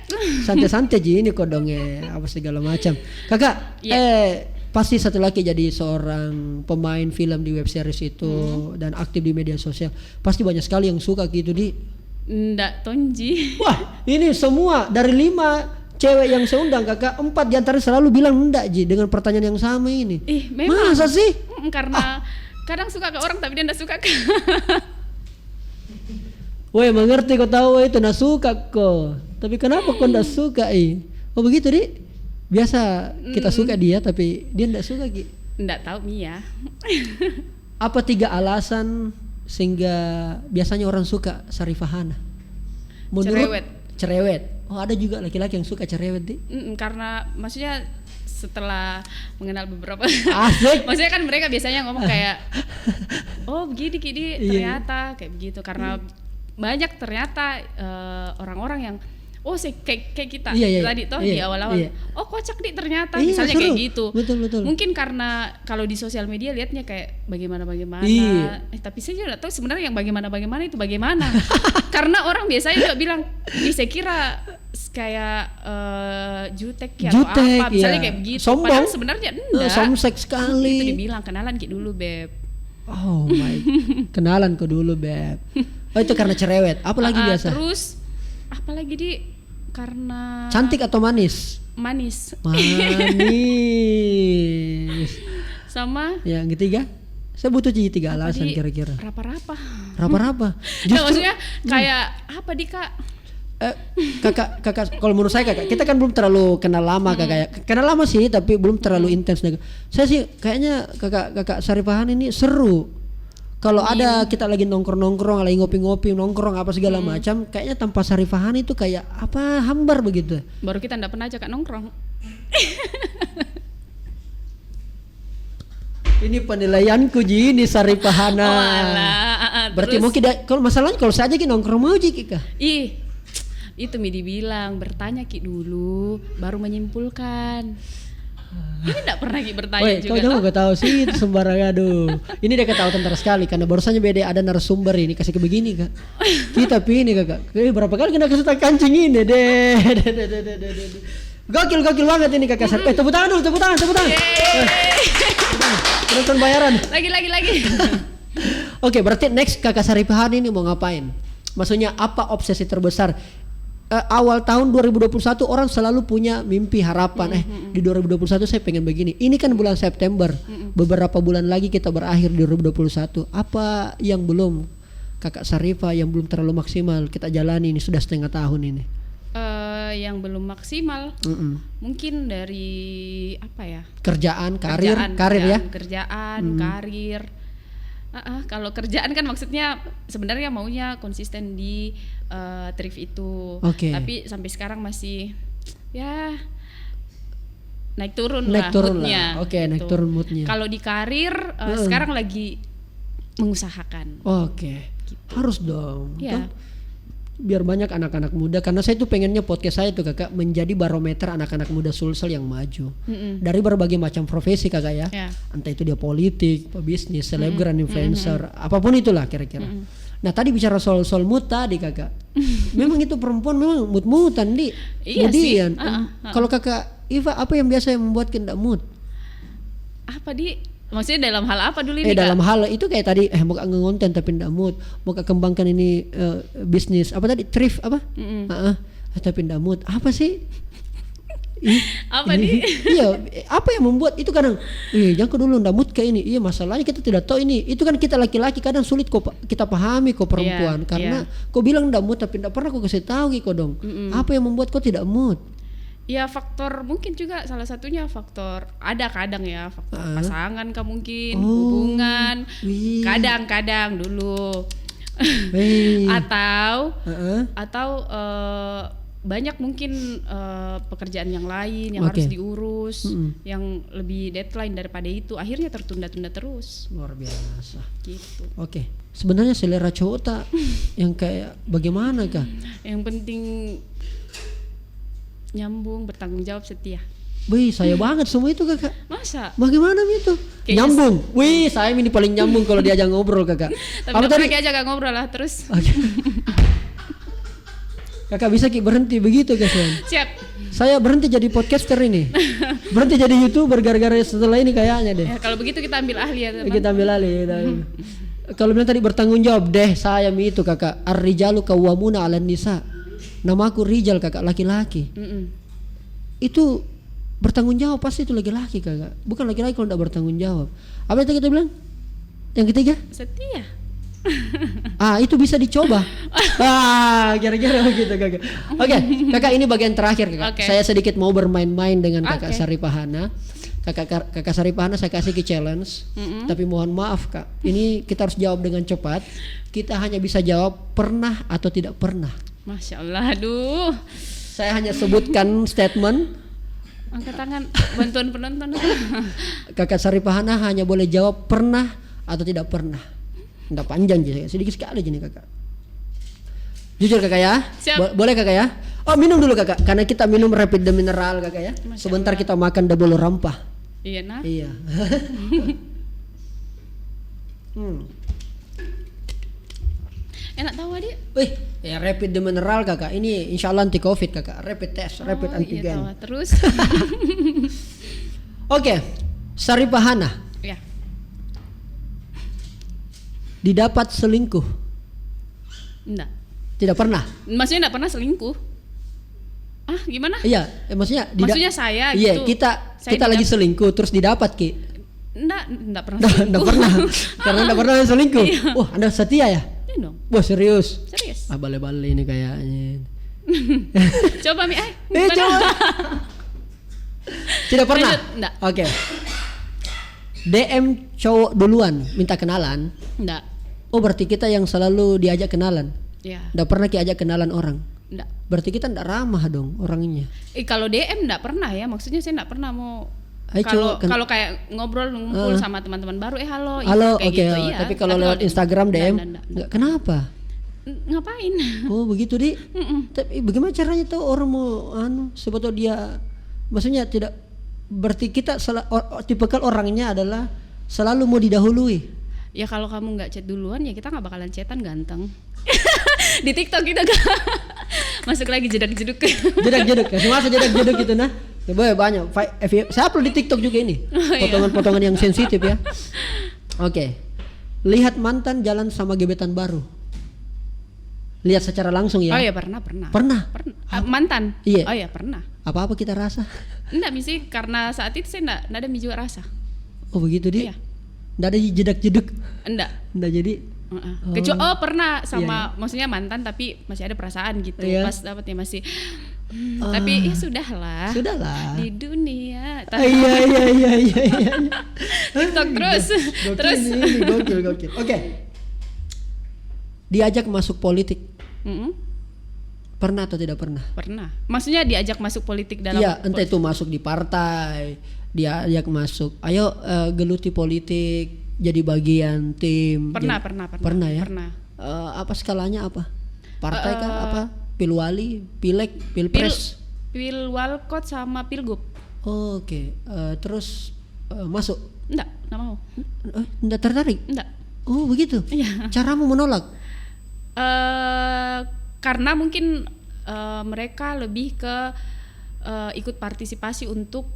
Speaker 2: santai-santai ini kodongnya apa segala macam. Kakak, pasti satu lagi jadi seorang pemain film di web series itu dan aktif di media sosial. Pasti banyak sekali yang suka gitu di.
Speaker 1: Ndak Tonji.
Speaker 2: Wah, ini semua dari 5 cewek yang saya undang Kakak, 4 diantara selalu bilang enggak Ji dengan pertanyaan yang sama ini.
Speaker 1: Memang.
Speaker 2: Masa sih?
Speaker 1: Karena kadang suka ke orang tapi dia enggak suka ke.
Speaker 2: Woi, mengerti kau tahu itu enggak suka kok. Tapi kenapa kau enggak suka Oh begitu Di? Biasa kita suka dia tapi dia enggak suka Ki.
Speaker 1: Enggak tahu Mia.
Speaker 2: Apa 3 alasan sehingga biasanya orang suka Sarifahana? Cerewet. Oh ada juga laki-laki yang suka cerewet Di?
Speaker 1: Karena maksudnya setelah mengenal beberapa
Speaker 2: asik.
Speaker 1: Maksudnya kan mereka biasanya ngomong kayak begini ternyata kayak begitu. Karena banyak ternyata orang-orang yang oh kayak kita
Speaker 2: Iya,
Speaker 1: tadi toh
Speaker 2: iya,
Speaker 1: di awal-awal.
Speaker 2: iya.
Speaker 1: Oh kocak nih ternyata,
Speaker 2: Iya,
Speaker 1: misalnya
Speaker 2: seru.
Speaker 1: kayak gitu.
Speaker 2: Betul.
Speaker 1: Mungkin karena kalau di sosial media lihatnya kayak bagaimana.
Speaker 2: Iya.
Speaker 1: Tapi saya juga tahu sebenarnya yang bagaimana itu bagaimana. Karena orang biasanya juga bilang, saya kira kayak jutek ya atau apa, misalnya
Speaker 2: iya.
Speaker 1: kayak begitu.
Speaker 2: Sombong.
Speaker 1: Padahal sebenarnya enggak.
Speaker 2: Somsek sekali.
Speaker 1: Itu dibilang kenalan dulu beb.
Speaker 2: Oh my, kenalan kok dulu beb. Oh itu karena cerewet. Apa lagi biasa?
Speaker 1: Terus apalagi karena
Speaker 2: Cantik atau manis?
Speaker 1: Manis. Sama
Speaker 2: yang ketiga? Saya butuh 3 alasan kira-kira. Rapa-rapa.
Speaker 1: Nah, maksudnya kayak apa Kak?
Speaker 2: Kakak kalau menurut saya kakak, kita kan belum terlalu kenal lama kakak. Kenal lama sih tapi belum terlalu intens. Saya sih kayaknya kakak Saripahan ini seru. Kalau ada kita lagi nongkrong, lagi ngopi-ngopi, nongkrong apa segala macam, kayaknya tanpa Saripahan itu kayak apa hambar begitu.
Speaker 1: Baru kita enggak pernah ajak Kak nongkrong.
Speaker 2: Ini penilaianku Jini Saripahana.
Speaker 1: Oh alah,
Speaker 2: berarti mungkin kalau masalahnya kalau saya aja nongkrong mau Kika.
Speaker 1: Itu dibilang bertanya dulu baru menyimpulkan. Ini enggak pernah bertanya juga.
Speaker 2: Kau jangan gak tahu sih itu sembarangan aduh. Ini dia ketawa tentara sekali karena barusannya beda ada narasumber ini kasih ke begini Kak. Kita ini Kakak. Berapa kali kena kesutan kancing ini deh. Gokil banget ini Kakak Sari. Tepuk tangan dulu, tepuk tangan. Penonton bayaran.
Speaker 1: Lagi.
Speaker 2: Oke, berarti next Kakak Saripahan ini mau ngapain? Maksudnya apa obsesi terbesar? Awal tahun 2021 orang selalu punya mimpi harapan. Di 2021 saya pengen begini. Ini kan bulan September. Beberapa bulan lagi kita berakhir di 2021. Apa yang belum Kakak Saripa yang belum terlalu maksimal kita jalani ini sudah setengah tahun ini?
Speaker 1: Yang belum maksimal mungkin dari apa ya?
Speaker 2: Karir ya.
Speaker 1: Karir. Kalau kerjaan kan maksudnya sebenarnya maunya konsisten di thrift itu. Tapi sampai sekarang masih ya naik turun moodnya.
Speaker 2: Naik turun moodnya.
Speaker 1: Kalau di karir sekarang lagi mengusahakan.
Speaker 2: Gitu. Harus dong. Ya. Biar banyak anak-anak muda karena saya tuh pengennya podcast saya tuh Kakak menjadi barometer anak-anak muda Sulsel yang maju dari berbagai macam profesi Kakak ya. Entah itu dia politik, pebisnis, selebgram, influencer, apapun itulah kira-kira. Nah tadi bicara soal mood tadi Kakak. Memang itu perempuan memang mood-moodan di. Kemudian kalau Kakak Iva apa yang biasa membuat kita mood?
Speaker 1: Apa maksudnya dalam hal apa dulu ini?
Speaker 2: Dalam hal itu kayak tadi mau ngonten tapi ndak mood, mau kembangkan ini bisnis apa tadi thrift apa? Tapi ndak mood. Apa sih? Iya, apa yang membuat itu kadang jangan dulu ndak mood kayak ini. Iya, masalahnya kita tidak tahu ini. Itu kan kita laki-laki kadang sulit kok kita pahami kok perempuan karena kok bilang ndak mood tapi ndak pernah kok kasih tahu kok dong. Apa yang membuat kok tidak mood?
Speaker 1: Ya faktor mungkin juga salah satunya faktor ada kadang ya faktor pasangan mungkin hubungan kadang-kadang dulu atau banyak mungkin pekerjaan yang lain yang harus diurus yang lebih deadline daripada itu akhirnya tertunda-tunda terus.
Speaker 2: Luar biasa
Speaker 1: gitu.
Speaker 2: Sebenarnya selera cowok tak yang kayak bagaimana kah?
Speaker 1: Yang penting nyambung, bertanggung jawab, setia.
Speaker 2: Saya banget semua itu Kakak.
Speaker 1: Masa?
Speaker 2: Bagaimana itu? Nyambung. Saya ini paling nyambung kalau diajak ngobrol Kakak.
Speaker 1: Tapi apa tadi aja gak ngobrol lah terus.
Speaker 2: Kakak bisa berhenti begitu guys.
Speaker 1: Siap.
Speaker 2: Saya berhenti jadi podcaster ini. Berhenti jadi YouTuber gara-gara setelah ini kayaknya deh.
Speaker 1: Kalau begitu kita ambil ahli ya teman.
Speaker 2: Kita ambil ahli. Kalau bilang tadi bertanggung jawab deh saya itu Kakak. Ar-rijalu qawwamuna 'alan nisa. Nama aku Rijal Kakak, laki-laki. Itu bertanggung jawab pasti itu laki-laki Kakak. Bukan laki-laki kalau tidak bertanggung jawab. Apa itu kita bilang? Yang ketiga?
Speaker 1: Setia.
Speaker 2: Itu bisa dicoba. Kira-kira begitu Kakak. Kakak ini bagian terakhir Kakak. Saya sedikit mau bermain-main dengan Kakak Saripahana. Kakak Saripahana saya kasih ke challenge. Tapi mohon maaf Kak, ini kita harus jawab dengan cepat. Kita hanya bisa jawab pernah atau tidak pernah.
Speaker 1: Masya Allah, aduh.
Speaker 2: Saya hanya sebutkan statement.
Speaker 1: Angkat tangan, bantuan penonton.
Speaker 2: Kakak Saripahana hanya boleh jawab pernah atau tidak pernah. Nggak panjang sedikit sekali gini Kakak. Jujur Kakak ya.
Speaker 1: Siap.
Speaker 2: Boleh Kakak ya. Oh minum dulu kakak, karena kita minum Rapid the Mineral kakak ya.
Speaker 1: Masya
Speaker 2: Sebentar
Speaker 1: Allah.
Speaker 2: kita makan double rempah.
Speaker 1: Iya nah.
Speaker 2: Iya.
Speaker 1: Enak tahu adik.
Speaker 2: Wih, ya Rapid the Mineral kakak. Ini insya Allah anti COVID kakak. Rapid test, rapid
Speaker 1: Iya
Speaker 2: antigen.
Speaker 1: tahu. Terus
Speaker 2: Oke, Saripahana
Speaker 1: ya.
Speaker 2: didapat selingkuh.
Speaker 1: Enggak.
Speaker 2: Tidak pernah.
Speaker 1: Maksudnya enggak pernah selingkuh. Ah, gimana?
Speaker 2: Iya, maksudnya
Speaker 1: Maksudnya saya
Speaker 2: iya,
Speaker 1: gitu.
Speaker 2: kita lagi selingkuh terus didapat Ki.
Speaker 1: Enggak pernah
Speaker 2: Nggak
Speaker 1: selingkuh.
Speaker 2: pernah. Karena enggak pernah selingkuh.
Speaker 1: Iya.
Speaker 2: Wah, Anda setia ya?
Speaker 1: Iya dong.
Speaker 2: Wah, serius.
Speaker 1: Serius.
Speaker 2: Ah, bale-bale ini kayaknya.
Speaker 1: Coba Mi,
Speaker 2: Coba. Tidak pernah.
Speaker 1: Lanjut, enggak.
Speaker 2: Oke. DM cowok duluan minta kenalan.
Speaker 1: Enggak.
Speaker 2: Oh, berarti kita yang selalu diajak kenalan.
Speaker 1: Ya,
Speaker 2: Enggak pernah diajak kenalan orang.
Speaker 1: enggak.
Speaker 2: Berarti kita enggak ramah dong orangnya.
Speaker 1: Kalau DM enggak pernah ya, maksudnya saya enggak pernah mau
Speaker 2: Ayo,
Speaker 1: kalau
Speaker 2: coba
Speaker 1: kalau kayak ngobrol ngumpul sama teman-teman baru
Speaker 2: Halo,
Speaker 1: halo kayak
Speaker 2: oke.
Speaker 1: gitu, iya.
Speaker 2: Tapi kalau lewat Instagram DM
Speaker 1: enggak.
Speaker 2: enggak. Kenapa?
Speaker 1: Ngapain?
Speaker 2: Oh, begitu, Di. Tapi bagaimana caranya tuh orang mau sebetulnya dia maksudnya tidak berarti kita tipikal orangnya adalah selalu mau didahului.
Speaker 1: Ya kalau kamu nggak chat duluan ya kita nggak bakalan chatan ganteng. Di TikTok kita masuk lagi jedak-jeduk.
Speaker 2: Jedak-jeduk, kasih masa jedak-jeduk gitu nah. Coba banyak. Saya upload di TikTok juga ini. Potongan-potongan yang sensitif ya. Oke. Lihat mantan jalan sama gebetan baru. Lihat secara langsung ya.
Speaker 1: Oh iya pernah.
Speaker 2: Pernah.
Speaker 1: Mantan?
Speaker 2: Iya.
Speaker 1: Oh iya pernah.
Speaker 2: Apa-apa kita rasa?
Speaker 1: Enggak misi karena saat itu saya enggak ada juga rasa.
Speaker 2: Oh begitu Di.
Speaker 1: Iya.
Speaker 2: Nggak ada jedak-jeduk.
Speaker 1: Enggak.
Speaker 2: Nggak jadi.
Speaker 1: Kecuali pernah sama
Speaker 2: Iya.
Speaker 1: maksudnya mantan tapi masih ada perasaan gitu.
Speaker 2: Iya.
Speaker 1: Pas dapetnya masih tapi ya sudahlah.
Speaker 2: Sudahlah.
Speaker 1: Di dunia.
Speaker 2: Iya.
Speaker 1: TikTok terus. Terus.
Speaker 2: Ini gokil. Oke. Diajak masuk politik. Pernah atau tidak pernah?
Speaker 1: Pernah. Maksudnya diajak masuk politik dalam
Speaker 2: Iya, entah itu masuk di partai, diajak masuk. Ayo geluti politik, jadi bagian tim.
Speaker 1: Pernah.
Speaker 2: Pernah ya?
Speaker 1: Pernah.
Speaker 2: Apa skalanya apa? Partai kah? Apa? Pilwali, pilek, pilpres.
Speaker 1: Pilwalkot sama pilgub.
Speaker 2: Oh, oke. Terus masuk?
Speaker 1: Enggak mau.
Speaker 2: Enggak tertarik?
Speaker 1: Enggak.
Speaker 2: Oh, begitu.
Speaker 1: Iya.
Speaker 2: Caramu menolak?
Speaker 1: Karena mungkin mereka lebih ke ikut partisipasi untuk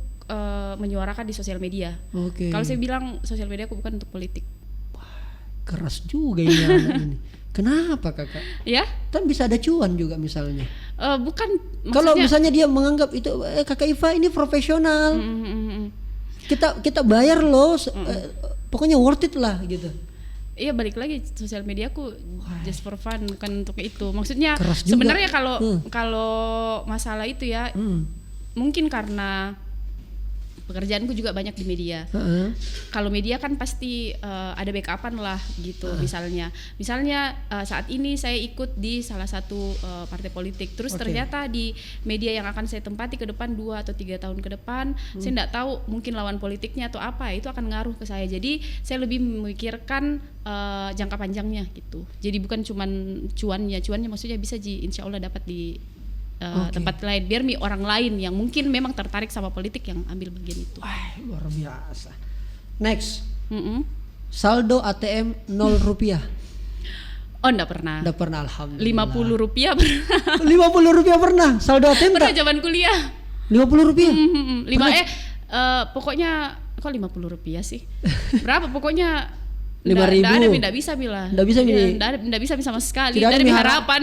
Speaker 1: menyuarakan di sosial media.
Speaker 2: Oke.
Speaker 1: Kalau saya bilang sosial media aku bukan untuk politik.
Speaker 2: Keras juga ini anak ini. Kenapa kakak?
Speaker 1: Ya?
Speaker 2: Kan bisa ada cuan juga misalnya.
Speaker 1: Bukan.
Speaker 2: Kalau misalnya dia menganggap itu kakak Iva ini profesional, kita bayar loh, pokoknya worth it lah gitu.
Speaker 1: Iya balik lagi sosial media aku just for fun bukan untuk itu. Maksudnya
Speaker 2: Keras juga.
Speaker 1: sebenarnya kalau masalah itu ya mungkin karena pekerjaanku juga banyak di media. Kalau media kan pasti ada backupan lah gitu. Misalnya saat ini saya ikut di salah satu partai politik. Terus ternyata di media yang akan saya tempati ke depan 2 atau 3 tahun ke depan, saya nggak tahu mungkin lawan politiknya atau apa, itu akan ngaruh ke saya. Jadi saya lebih memikirkan jangka panjangnya gitu. Jadi bukan cuman cuannya maksudnya bisa insya Allah dapat di tempat lain, biar orang lain yang mungkin memang tertarik sama politik yang ambil bagian itu.
Speaker 2: Wah, luar biasa. Next. Saldo ATM 0 rupiah.
Speaker 1: Oh enggak pernah.
Speaker 2: Enggak pernah, alhamdulillah.
Speaker 1: 50 rupiah pernah.
Speaker 2: 50 rupiah pernah. Saldo ATM
Speaker 1: Pernah
Speaker 2: enggak?
Speaker 1: zaman kuliah.
Speaker 2: 50 rupiah.
Speaker 1: Pokoknya kok 50 rupiah sih? Berapa pokoknya
Speaker 2: 5.000.
Speaker 1: Nggak bisa Mila.
Speaker 2: Nggak bisa Mila.
Speaker 1: Nggak bisa sama sekali.
Speaker 2: Tidak ada
Speaker 1: harapan.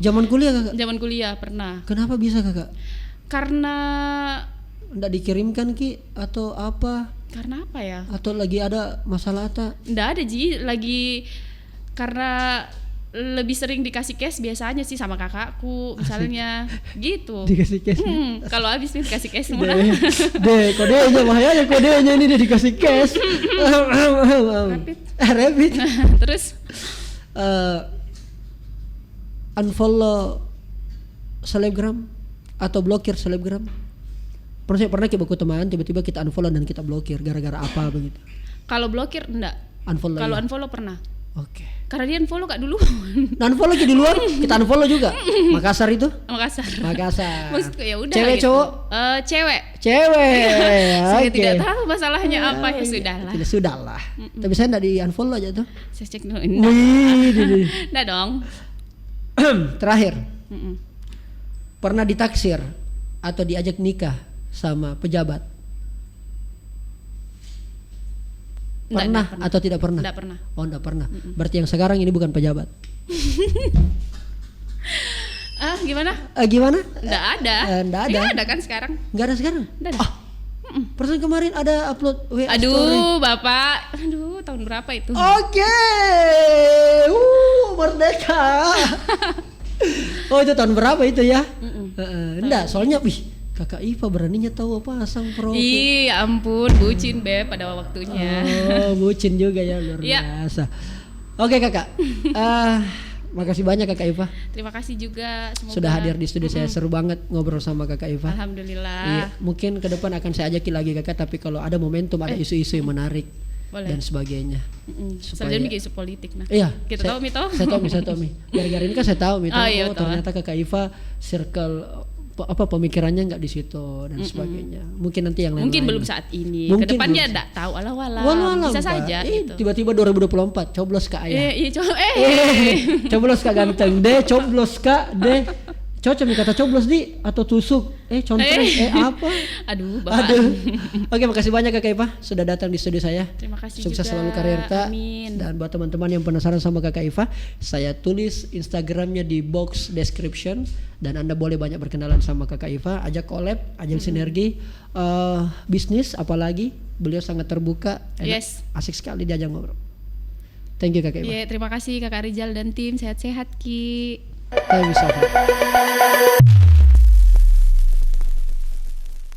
Speaker 2: Zaman kuliah kakak?
Speaker 1: Zaman kuliah pernah.
Speaker 2: Kenapa bisa kakak?
Speaker 1: Karena
Speaker 2: nggak dikirimkan Ki atau apa?
Speaker 1: Karena apa ya?
Speaker 2: Atau lagi ada masalah apa?
Speaker 1: Nggak ada Ji, lagi karena lebih sering dikasih cash biasanya sih sama kakakku misalnya gitu.
Speaker 2: Dikasih cash.
Speaker 1: Kalau habis nih dikasih cash semua.
Speaker 2: Kodenya bahayanya, kodenya ini dia dikasih cash. Rapid.
Speaker 1: Terus
Speaker 2: unfollow selebgram atau blokir selebgram. Pernah kita buku teman tiba-tiba kita unfollow dan kita blokir gara-gara apa begitu?
Speaker 1: Kalau blokir enggak.
Speaker 2: Unfollow.
Speaker 1: Kalau
Speaker 2: ya?
Speaker 1: unfollow pernah.
Speaker 2: Oke.
Speaker 1: Karena dia unfollow Kak dulu.
Speaker 2: Unfollow lagi di luar, kita unfollow juga. Makassar itu?
Speaker 1: Makassar.
Speaker 2: Maksudku
Speaker 1: ya udah.
Speaker 2: Cewek
Speaker 1: gitu.
Speaker 2: cowok?
Speaker 1: Cewek.
Speaker 2: Cewek.
Speaker 1: Saya
Speaker 2: Oke.
Speaker 1: tidak tahu masalahnya apa, ya sudahlah.
Speaker 2: Sudahlah. Tapi saya enggak di unfollow aja tuh.
Speaker 1: Saya cek dulu.
Speaker 2: Wih.
Speaker 1: Nggak dong.
Speaker 2: Terakhir,
Speaker 1: Mm-mm.
Speaker 2: pernah ditaksir atau diajak nikah sama pejabat? Pernah atau tidak pernah?
Speaker 1: Nggak pernah.
Speaker 2: Oh, enggak pernah. Berarti yang sekarang ini bukan pejabat.
Speaker 1: Gimana?
Speaker 2: Gimana?
Speaker 1: Nggak ada.
Speaker 2: Nggak ada.
Speaker 1: Nggak ada kan sekarang?
Speaker 2: Nggak ada sekarang?
Speaker 1: Nggak ada.
Speaker 2: Perasaan kemarin ada upload WA
Speaker 1: Aduh,
Speaker 2: story.
Speaker 1: Bapak. Aduh, tahun berapa itu?
Speaker 2: Oke. Merdeka. Oh, itu tahun berapa itu ya? Enggak, soalnya Kakak Iva beraninya tahu pasang profil.
Speaker 1: Ih, ampun, bucin Beb pada waktunya.
Speaker 2: Oh, bucin juga ya, luar
Speaker 1: Iya.
Speaker 2: biasa. Oke Kakak, makasih banyak Kakak Iva
Speaker 1: Terima kasih juga, semoga
Speaker 2: sudah hadir di studio saya. Seru banget ngobrol sama Kakak Iva.
Speaker 1: Alhamdulillah.
Speaker 2: Iya, mungkin ke depan akan saya ajaki lagi Kakak, tapi kalau ada momentum, ada isu-isu yang menarik
Speaker 1: Boleh.
Speaker 2: dan sebagainya.
Speaker 1: Soalnya mikir isu politik nah.
Speaker 2: Iya,
Speaker 1: Kita tahu Mito.
Speaker 2: Saya tahu Mi. Gara-gara ini kan saya tahu Mi.
Speaker 1: Iya,
Speaker 2: Oh,
Speaker 1: betul.
Speaker 2: ternyata Kakak Iva circle pemikirannya nggak di situ dan sebagainya. Mungkin nanti yang lain.
Speaker 1: Mungkin belum saat ini.
Speaker 2: Mungkin
Speaker 1: Kedepannya
Speaker 2: belum.
Speaker 1: enggak tahu alah-alah.
Speaker 2: Walau
Speaker 1: Bisa saja gitu.
Speaker 2: Tiba-tiba 2024 coblos Kak Ayah.
Speaker 1: Iya, coba
Speaker 2: Coblos Kak ganteng deh, coblos Kak deh. Cocok nih kata coblos di atau tusuk. Contreng apa?
Speaker 1: Aduh, Bapak.
Speaker 2: Aduh. Oke, makasih banyak Kakak Iva sudah datang di studio saya.
Speaker 1: Terima kasih
Speaker 2: Sukses
Speaker 1: juga.
Speaker 2: selalu karir Kak.
Speaker 1: Amin.
Speaker 2: Dan buat teman-teman yang penasaran sama Kakak Iva, saya tulis Instagramnya di box description dan Anda boleh banyak berkenalan sama Kakak Iva, ajak collab, ajak sinergi, bisnis apalagi. Beliau sangat terbuka,
Speaker 1: Yes.
Speaker 2: asik sekali diajak ngobrol. Thank you Kakak Iva.
Speaker 1: Iya, terima kasih Kakak Rizal dan tim. Sehat-sehat Ki.
Speaker 2: Thank you so much.